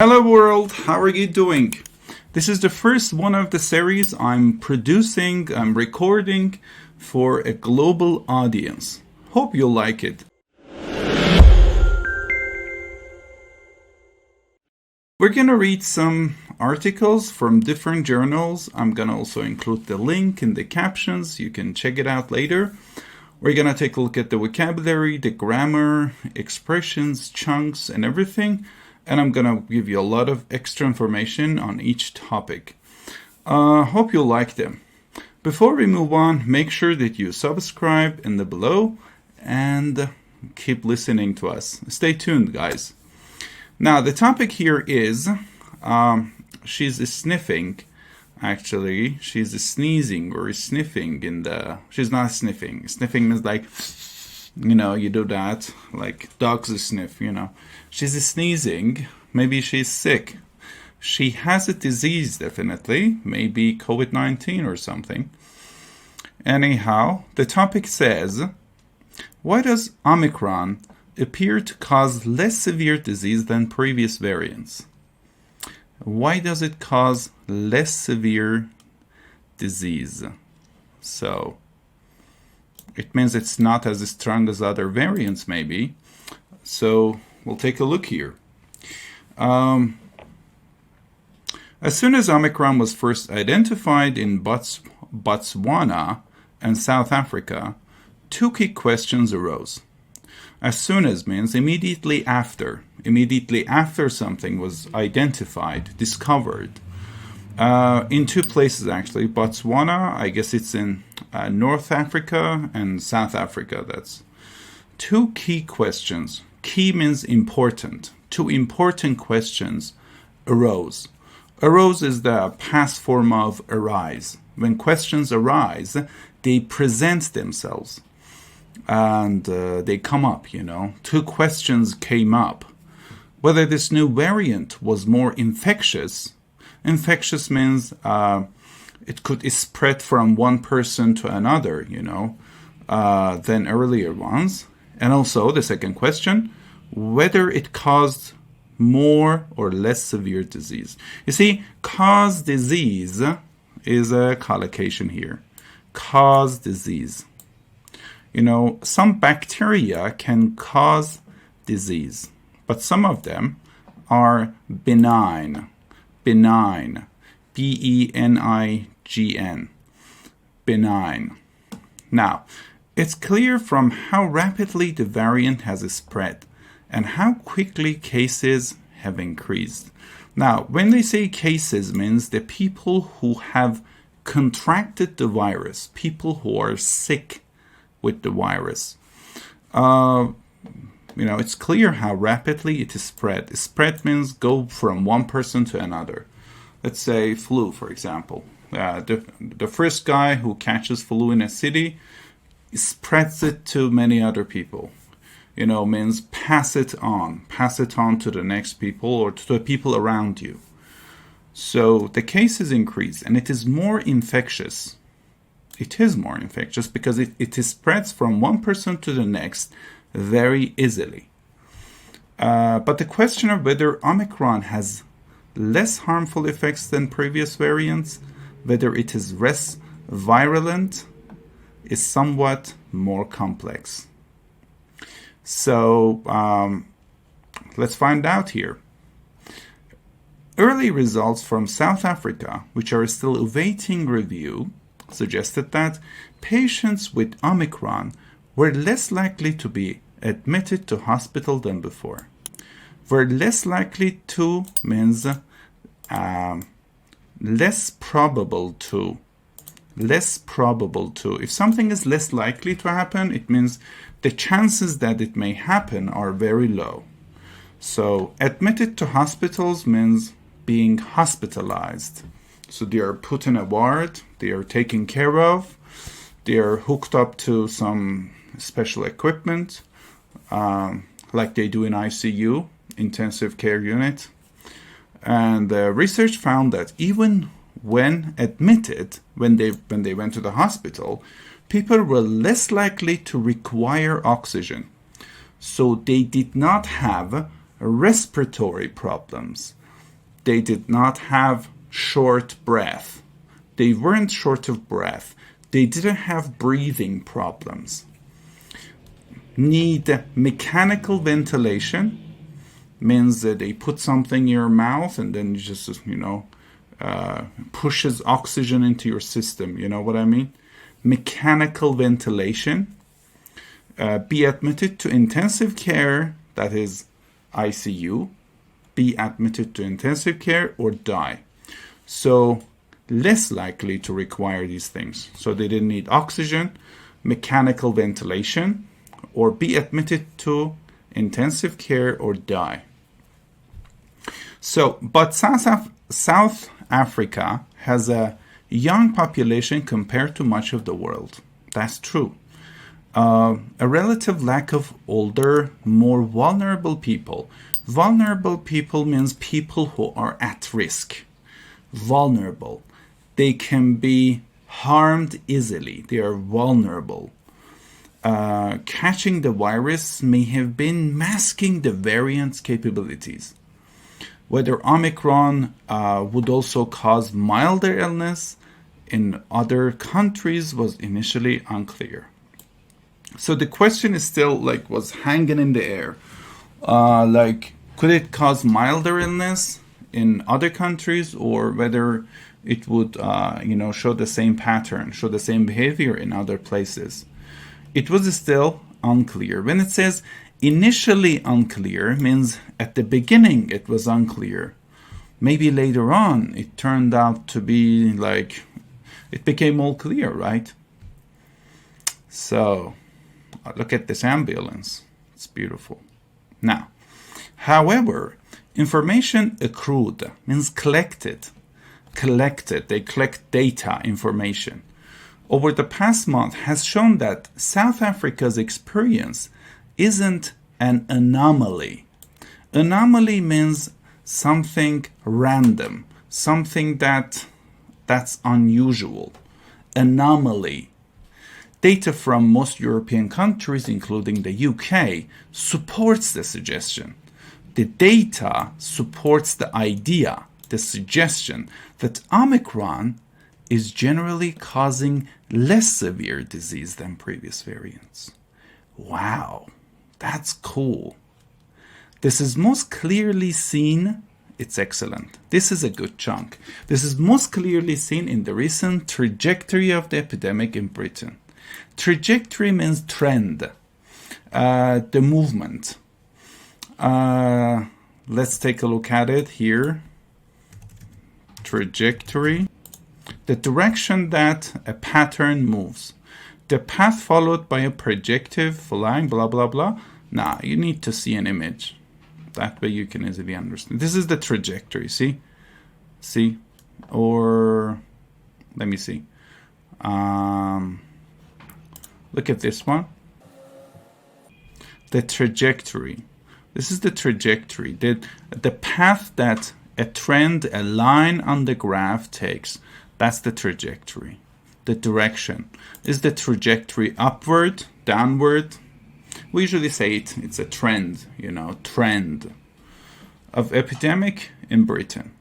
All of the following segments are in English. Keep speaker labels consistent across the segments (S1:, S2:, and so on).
S1: Hello world, how are you doing? This is the first one of the series I'm recording for a global audience. Hope you'll like it. We're gonna read some articles from different journals. I'm gonna also include the link in the captions. You can check it out later. We're gonna take a look at the vocabulary, the grammar, expressions, chunks, and everything. And I'm gonna give you a lot of extra information on each topic. Hope you'll like them. Before we move on, make sure that you subscribe in the below and keep listening to us. Stay tuned, guys. Now, the topic here is, she's sniffing. Actually, she's sneezing or sniffing she's not sniffing. Sniffing is like, you do that, like dogs sniff, She's sneezing. Maybe she's sick. She has a disease, definitely. Maybe COVID-19 or something. Anyhow, the topic says, why does Omicron appear to cause less severe disease than previous variants? Why does it cause less severe disease? So, it means it's not as strong as other variants, maybe. So, we'll take a look here. As soon as Omicron was first identified in Botswana and South Africa, two key questions arose. As soon as means immediately after. Immediately after something was identified, discovered. In two places, actually. Botswana, I guess it's in North Africa, and South Africa. That's two key questions. Key means important. Two important questions arose. Arose is the past form of arise. When questions arise, they present themselves. And they come up, Two questions came up. Whether this new variant was more infectious. Infectious means it could spread from one person to another, than earlier ones. And also, the second question, whether it caused more or less severe disease. You see, cause disease is a collocation here. Cause disease. Some bacteria can cause disease, but some of them are benign. Benign. B-E-N-I-G-N. Benign. Now, it's clear from how rapidly the variant has spread and how quickly cases have increased. Now, when they say cases, means the people who have contracted the virus, people who are sick with the virus. It's clear how rapidly it is spread. Spread means go from one person to another. Let's say flu, for example. The first guy who catches flu in a city spreads it to many other people. Means pass it on to the next people or to the people around you. So the cases increase and it is more infectious. It is more infectious because it spreads from one person to the next very easily. But the question of whether Omicron has less harmful effects than previous variants, whether it is less virulent, is somewhat more complex. So let's find out here. Early results from South Africa, which are still awaiting review, suggested that patients with Omicron were less likely to be admitted to hospital than before. Were less likely to means less probable to. Less probable to. If something is less likely to happen, it means the chances that it may happen are very low. So admitted to hospitals means being hospitalized. So they are put in a ward, they are taken care of, they are hooked up to some special equipment, like they do in ICU, intensive care unit. And research found that even when admitted, when they went to the hospital, people were less likely to require oxygen. So they did not have respiratory problems. they did not have short breath. They weren't short of breath. They didn't have breathing problems. Need mechanical ventilation means that they put something in your mouth and then you just, pushes oxygen into your system. You know what I mean? Mechanical ventilation. Be admitted to intensive care, that is ICU. Be admitted to intensive care or die. So less likely to require these things. So they didn't need oxygen, mechanical ventilation, or be admitted to intensive care or die. So, but South Africa has a young population compared to much of the world. That's true. A relative lack of older, more vulnerable people. Vulnerable people means people who are at risk. Vulnerable. They can be harmed easily. They are vulnerable. Catching the virus may have been masking the variant's capabilities. Whether Omicron would also cause milder illness in other countries was initially unclear. So the question is still was hanging in the air. Could it cause milder illness in other countries, or whether it would, show the same pattern, show the same behavior in other places? It was still unclear. When it says initially unclear, means at the beginning it was unclear. Maybe later on it turned out to be it became all clear, right? So look at this ambulance. It's beautiful. Now, however, information accrued means collected. They collect data, information. Over the past month has shown that South Africa's experience isn't an anomaly. Anomaly means something random, something that's unusual. Anomaly. Data from most European countries, including the UK, supports the suggestion. The data supports the idea, the suggestion, that Omicron is generally causing less severe disease than previous variants. Wow, that's cool. This is most clearly seen, it's excellent. This is a good chunk. This is most clearly seen in the recent trajectory of the epidemic in Britain. Trajectory means trend, the movement. Let's take a look at it here. Trajectory. The direction that a pattern moves. The path followed by a projective line, blah, blah, blah. Nah, you need to see an image. That way you can easily understand. This is the trajectory, see? See? Or, let me see. Look at this one. The trajectory. This is the trajectory. The path that a trend, a line on the graph takes. That's the trajectory. The direction. Is the trajectory upward, downward? We usually say it's a trend, trend of epidemic in Britain.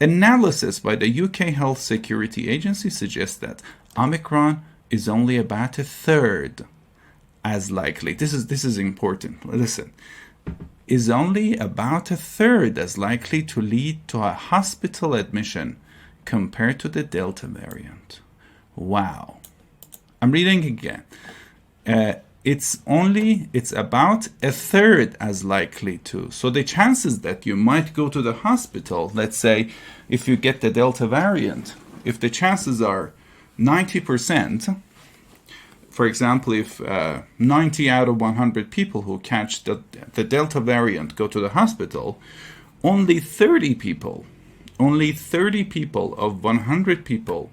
S1: Analysis by the UK Health Security Agency suggests that Omicron is only about a third as likely. This is important. Listen. Is only about a third as likely to lead to a hospital admission compared to the Delta variant. Wow. I'm reading again. It's about a third as likely to. So the chances that you might go to the hospital, let's say if you get the Delta variant, if the chances are 90%, for example, if 90 out of 100 people who catch the Delta variant go to the hospital, only 30 people of 100 people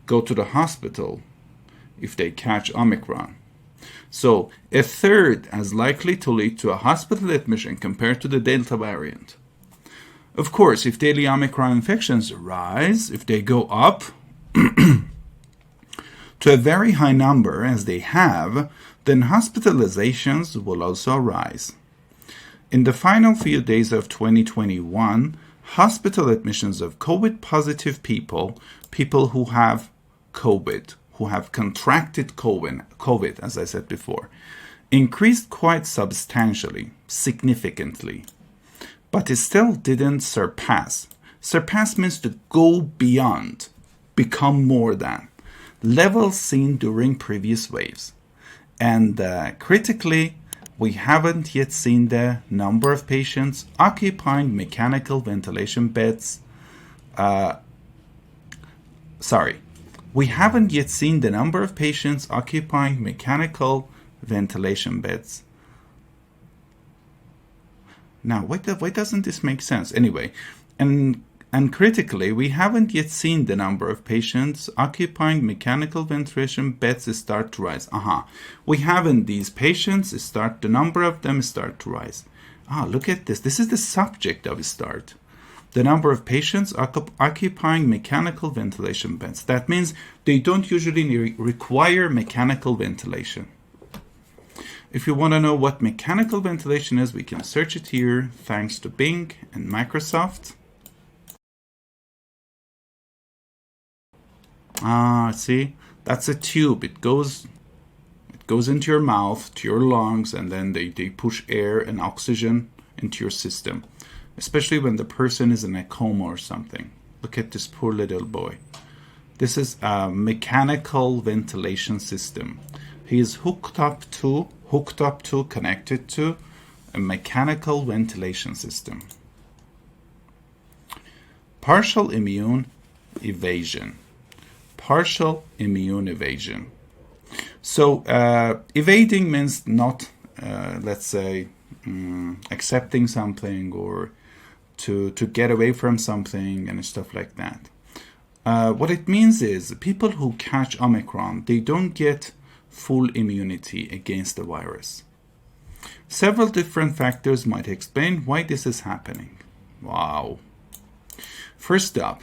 S1: go to the hospital if they catch Omicron. So a third as likely to lead to a hospital admission compared to the Delta variant. Of course, if daily Omicron infections rise, if they go up to a very high number as they have, then hospitalizations will also rise. In the final few days of 2021, Hospital admissions of COVID-positive people, people who have COVID, who have contracted COVID, as I said before, increased quite substantially, significantly, but it still didn't surpass. Surpass means to go beyond, become more than, levels seen during previous waves. And critically, we haven't yet seen the number of patients occupying mechanical ventilation beds. We haven't yet seen the number of patients occupying mechanical ventilation beds. Now, why doesn't this make sense? Anyway, and critically, we haven't yet seen the number of patients occupying mechanical ventilation beds start to rise. We haven't. These patients the number of them start to rise. Look at this. This is the subject of start. The number of patients occupying mechanical ventilation beds. That means they don't usually require mechanical ventilation. If you want to know what mechanical ventilation is, we can search it here thanks to Bing and Microsoft. See, that's a tube. It goes into your mouth, to your lungs, and then they push air and oxygen into your system, especially when the person is in a coma or something. Look at this poor little boy. This is a mechanical ventilation system. He is connected to a mechanical ventilation system. Partial immune evasion. Partial immune evasion. So evading means not, let's say, accepting something or to get away from something and stuff like that. What it means is people who catch Omicron, they don't get full immunity against the virus. Several different factors might explain why this is happening. Wow. First up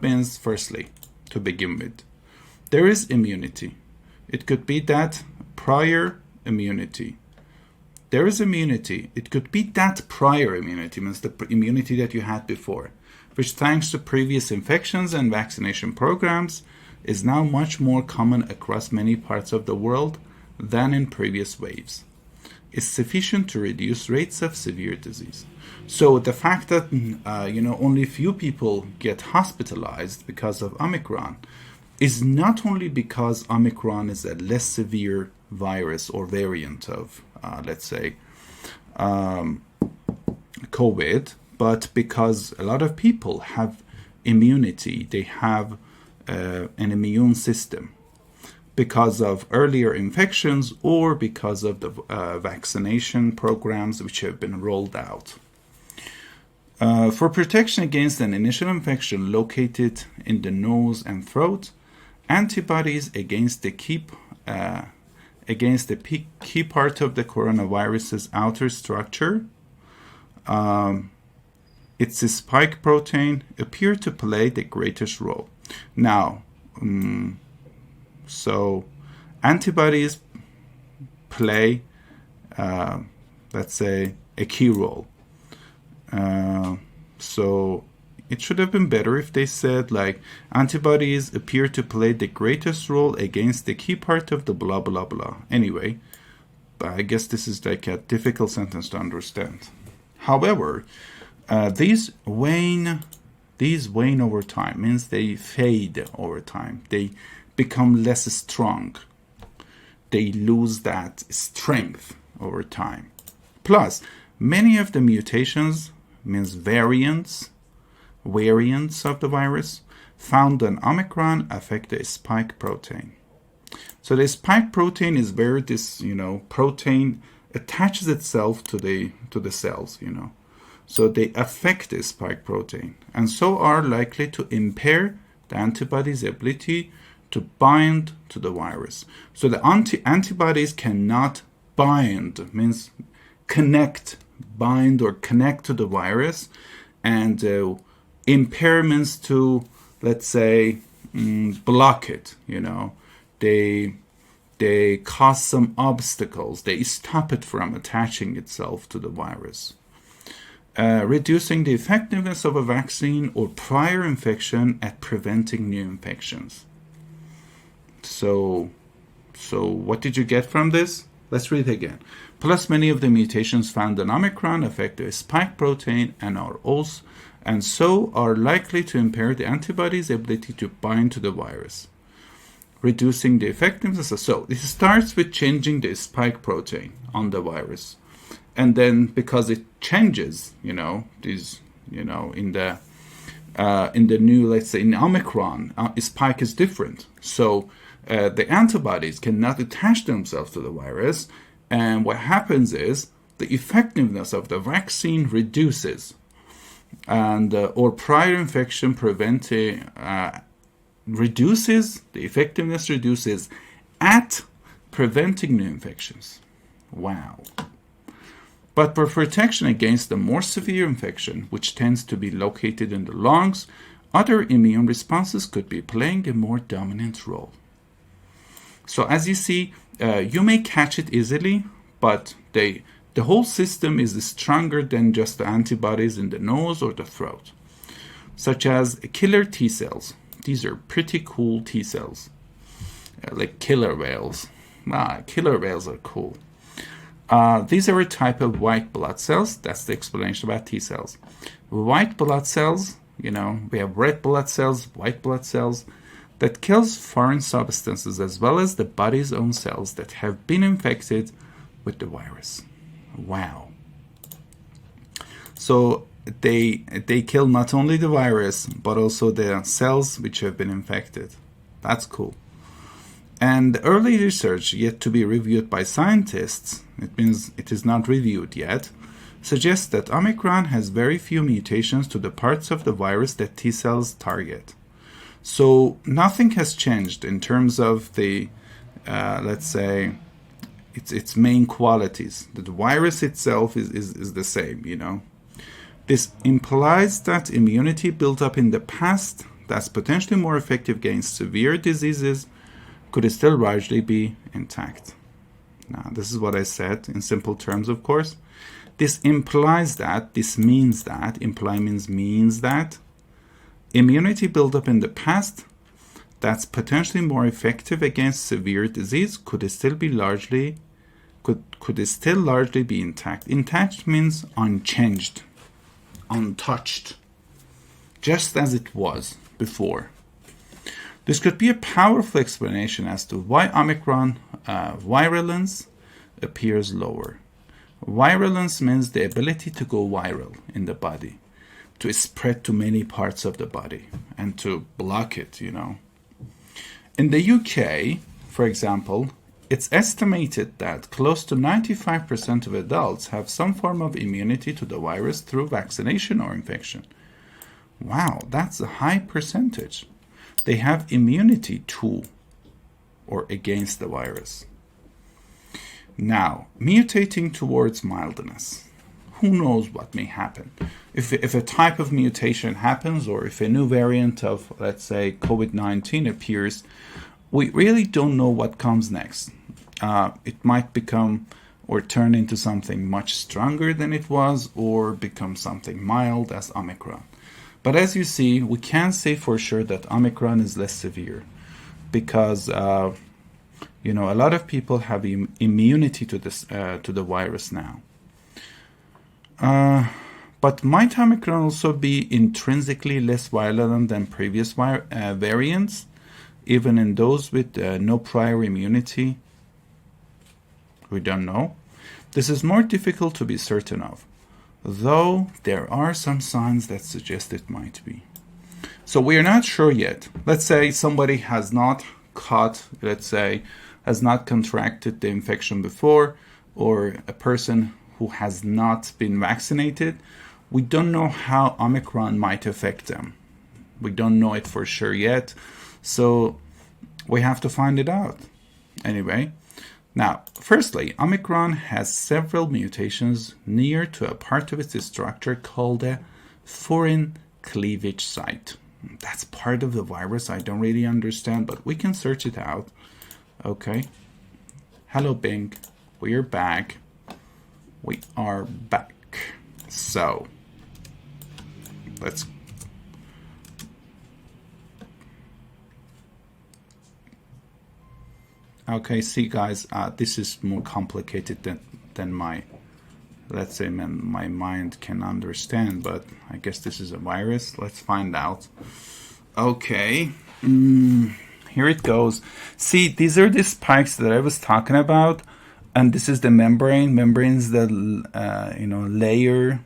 S1: means firstly, to begin with, there is immunity. It could be that prior immunity. There is immunity. It could be that prior immunity, means the immunity that you had before, which thanks to previous infections and vaccination programs is now much more common across many parts of the world than in previous waves. Is sufficient to reduce rates of severe disease. So the fact that only few people get hospitalized because of Omicron is not only because Omicron is a less severe virus or variant of, let's say, COVID, but because a lot of people have immunity. They have an immune system because of earlier infections or because of the vaccination programs which have been rolled out. For protection against an initial infection located in the nose and throat, antibodies against the key part of the coronavirus's outer structure, its spike protein, appear to play the greatest role. Now, so antibodies play, let's say, a key role. So it should have been better if they said like antibodies appear to play the greatest role against the key part of the blah blah blah. Anyway, but I guess this is like a difficult sentence to understand. However, these wane over time, means they fade over time. They become less strong. They lose that strength over time. Plus, many of the mutations, means variants of the virus, found on Omicron affect the spike protein. So the spike protein is where this, protein attaches itself to the cells, So they affect the spike protein and so are likely to impair the antibody's ability to bind to the virus. So the antibodies cannot bind, means bind or connect to the virus, and impairments to, let's say, block it. They cause some obstacles. They stop it from attaching itself to the virus. reducing the effectiveness of a vaccine or prior infection at preventing new infections. So what did you get from this? Let's read it again. Plus, many of the mutations found in Omicron affect the spike protein and so are likely to impair the antibody's ability to bind to the virus, reducing the effectiveness. So this starts with changing the spike protein on the virus, and then because it changes, in the new, let's say in Omicron, spike is different. So the antibodies cannot attach themselves to the virus, and what happens is the effectiveness of the vaccine reduces, and or prior infection reduces, the effectiveness reduces at preventing new infections. Wow. But for protection against the more severe infection, which tends to be located in the lungs, other immune responses could be playing a more dominant role. So as you see, you may catch it easily, but the whole system is stronger than just the antibodies in the nose or the throat, such as killer T cells. These are pretty cool T cells, like killer whales. Killer whales are cool. These are a type of white blood cells. That's the explanation about T cells. White blood cells, we have red blood cells, white blood cells, that kills foreign substances as well as the body's own cells that have been infected with the virus. Wow. So they kill not only the virus, but also the cells which have been infected. That's cool. And early research yet to be reviewed by scientists, it means it is not reviewed yet, suggests that Omicron has very few mutations to the parts of the virus that T cells target. So nothing has changed in terms of the, let's say, its main qualities. The virus itself is the same, This implies that immunity built up in the past that's potentially more effective against severe diseases could still largely be intact. Now, this is what I said in simple terms, of course. This implies that, this means that, imply means that, immunity built up in the past that's potentially more effective against severe disease could still largely be intact. Intact means unchanged, untouched, just as it was before. This could be a powerful explanation as to why Omicron virulence appears lower. Virulence means the ability to go viral in the body, to spread to many parts of the body and to block it, In the UK, for example, it's estimated that close to 95% of adults have some form of immunity to the virus through vaccination or infection. Wow, that's a high percentage. They have immunity to or against the virus. Now, mutating towards mildness. Who knows what may happen? If a type of mutation happens, or if a new variant of, let's say, COVID-19 appears, we really don't know what comes next. It might become or turn into something much stronger than it was, or become something mild as Omicron. But as you see, we can say for sure that Omicron is less severe because, a lot of people have immunity to this to the virus now. But might Omicron also be intrinsically less violent than previous variants, even in those with no prior immunity? We don't know. This is more difficult to be certain of, though there are some signs that suggest it might be. So we are not sure yet. Let's say somebody has not has not contracted the infection before, or a person who has not been vaccinated. We don't know how Omicron might affect them. We don't know it for sure yet, so we have to find it out. Anyway, now, firstly, Omicron has several mutations near to a part of its structure called a foreign cleavage site. That's part of the virus I don't really understand, but we can search it out. Okay. Hello, Bing. We're back. We are back. So, Let's okay, see guys, this is more complicated than my, let's say, my mind can understand, but I guess this is a virus. Let's find out. Okay, here it goes. See, these are the spikes that I was talking about, and this is the membrane. Membrane's the layer.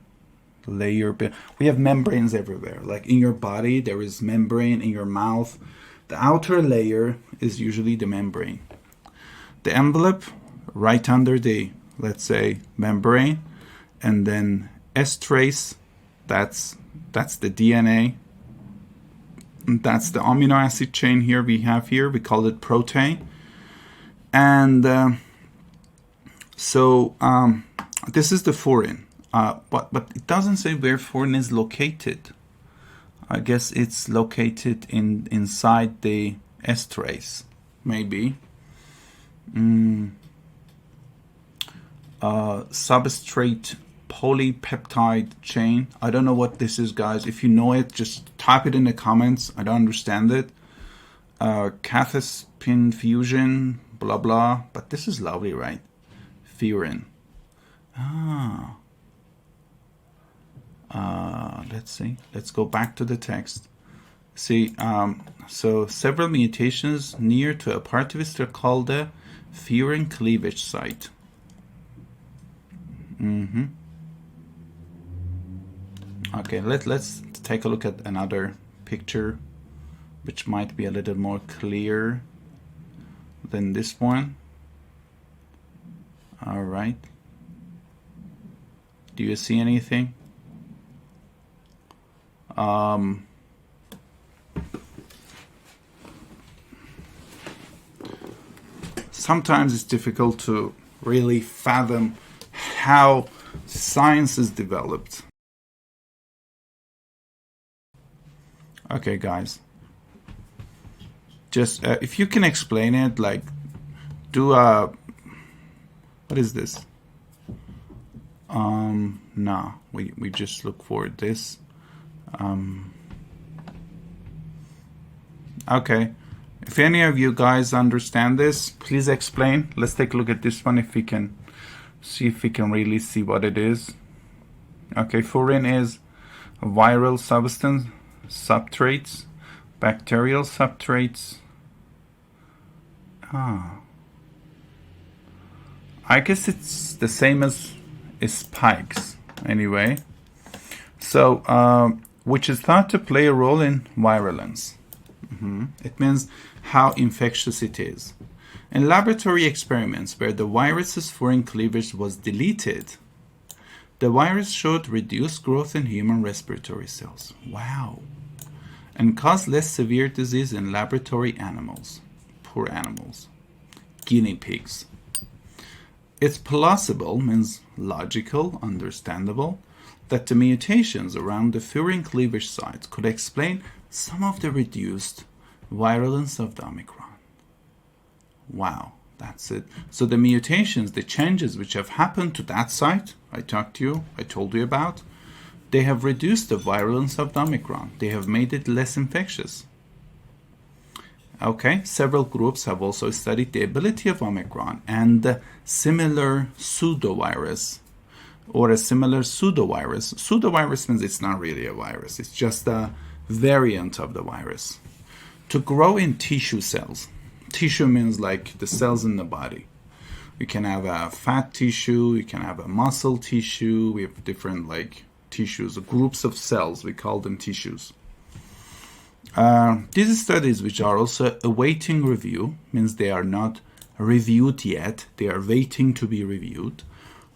S1: We have membranes everywhere. Like in your body, there is membrane. In your mouth, the outer layer is usually the membrane. The envelope right under the, let's say, membrane, and then S-trace, that's the DNA. And that's the amino acid chain here we have here. We call it protein. And this is the furin. But it doesn't say where furin is located. I guess it's located inside the S-trace, maybe. Substrate polypeptide chain. I don't know what this is, guys. If you know it, just type it in the comments. I don't understand it. Cathepsin fusion, blah blah. But this is lovely, right? Furin. Let's see. Let's go back to the text. See, so several mutations near to a part of it are called the furin cleavage site. Okay, let's take a look at another picture, which might be a little more clear than this one. All right. Do you see anything? Sometimes it's difficult to really fathom how science is developed. Okay, guys. Just if you can explain it, like, do a, what is this? No, we just look for this. Okay. If any of you guys understand this, please explain. Let's take a look at this one if we can see if we can really see what it is. Okay, furin is a viral substance, substrates, bacterial substrates. I guess it's the same as spikes anyway. So, which is thought to play a role in virulence. It means how infectious it is. In laboratory experiments where the virus's furin cleavage was deleted, the virus showed reduced growth in human respiratory cells. Wow. And caused less severe disease in laboratory animals. Poor animals. Guinea pigs. It's plausible, means logical, understandable, that the mutations around the furin cleavage site could explain some of the reduced virulence of the Omicron. Wow, that's it. So the mutations, the changes which have happened to that site, I told you about, they have reduced the virulence of the Omicron. They have made it less infectious. Okay, several groups have also studied the ability of Omicron and the similar pseudovirus, or a similar pseudovirus. Pseudovirus means it's not really a virus. It's just a variant of the virus. To grow in tissue cells. Tissue means like the cells in the body. You can have a fat tissue, you can have a muscle tissue. We have different like tissues, groups of cells. We call them tissues. These studies, which are also awaiting review, means they are not reviewed yet. They are waiting to be reviewed.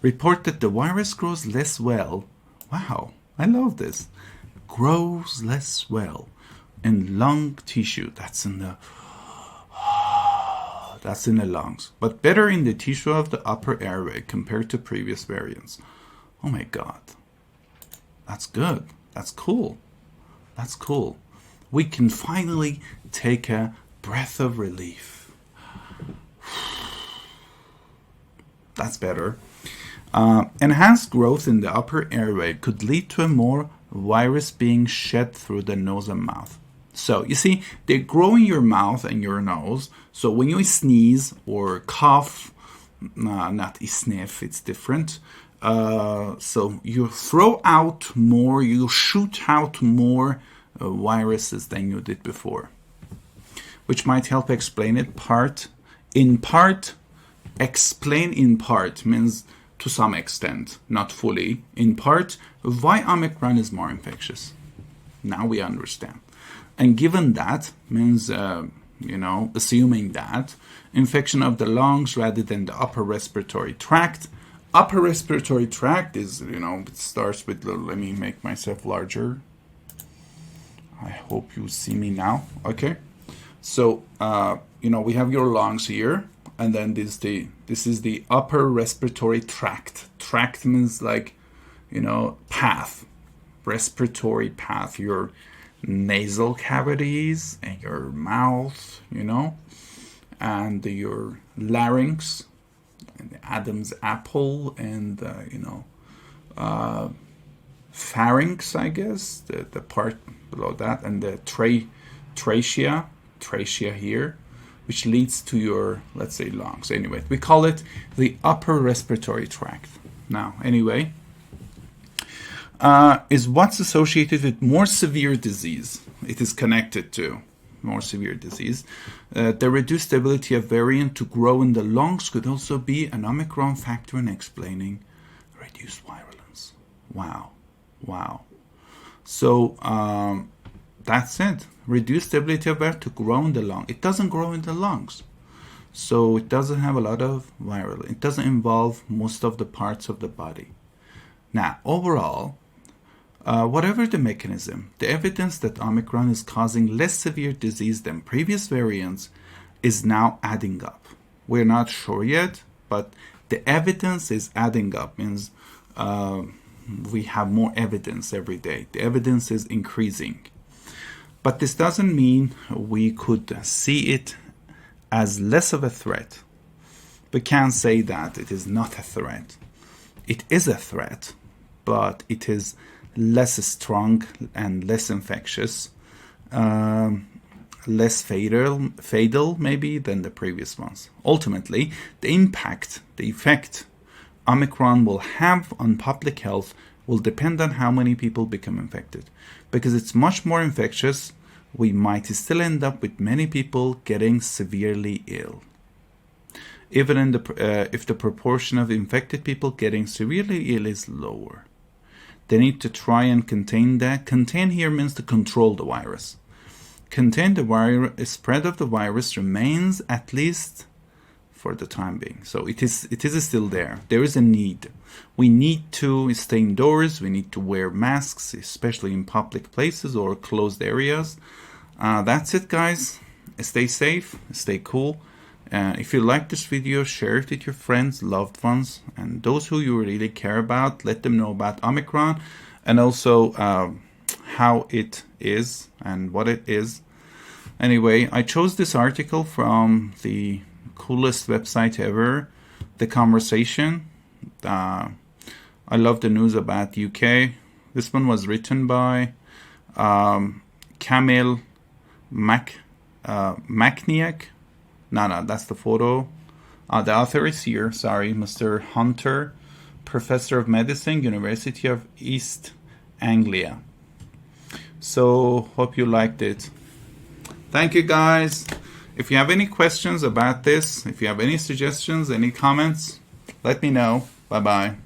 S1: Report that the virus grows less well. Wow, I love this. Grows less well in lung tissue. That's in the lungs, but better in the tissue of the upper airway compared to previous variants. Oh my God, that's good. That's cool. That's cool. We can finally take a breath of relief. That's better. Enhanced growth in the upper airway could lead to a more virus being shed through the nose and mouth. So you see, they grow in your mouth and your nose. So when you sneeze or cough, not sniff, it's different. So you throw out more, you shoot out more viruses than you did before, which might help explain it. Explain in part means to some extent, not fully. In part, why Omicron is more infectious. Now we understand. And given that means, assuming that infection of the lungs rather than the upper respiratory tract. Upper respiratory tract is, it starts with, let me make myself larger. I hope you see me now. Okay. So, we have your lungs here, and then this is the upper respiratory tract. Tract means like, path, respiratory path, your nasal cavities and your mouth, and your larynx, and the Adam's apple, and pharynx, I guess, the part below that, and the trachea here, which leads to your, let's say, lungs. Anyway, we call it the upper respiratory tract. Now, anyway, is what's associated with more severe disease. It is connected to more severe disease. The reduced ability of variant to grow in the lungs could also be an Omicron factor in explaining reduced virulence. Wow. So that's it. Reduced ability of variant to grow in the lung. It doesn't grow in the lungs. So it doesn't have a lot of viral. It doesn't involve most of the parts of the body. Now, overall, whatever the mechanism, the evidence that Omicron is causing less severe disease than previous variants is now adding up. We're not sure yet, but the evidence is adding up. Means we have more evidence every day. The evidence is increasing. But this doesn't mean we could see it as less of a threat. We can't say that it is not a threat. It is a threat, but it is less strong and less infectious, less fatal maybe than the previous ones. Ultimately, the effect Omicron will have on public health will depend on how many people become infected. Because it's much more infectious, we might still end up with many people getting severely ill. Even if the proportion of infected people getting severely ill is lower. They need to try and contain that. Contain here means to control the virus. Contain the virus, spread of the virus remains, at least for the time being. So it is still there. There is a need. We need to stay indoors. We need to wear masks, especially in public places or closed areas. That's it, guys. Stay safe. Stay cool. If you like this video, share it with your friends, loved ones, and those who you really care about. Let them know about Omicron and also how it is and what it is. Anyway, I chose this article from the coolest website ever, The Conversation. I love the news about UK. This one was written by Camille Macniak. No, that's the photo. The author is here, sorry, Mr. Hunter, Professor of Medicine, University of East Anglia. So, hope you liked it. Thank you, guys. If you have any questions about this, if you have any suggestions, any comments, let me know. Bye-bye.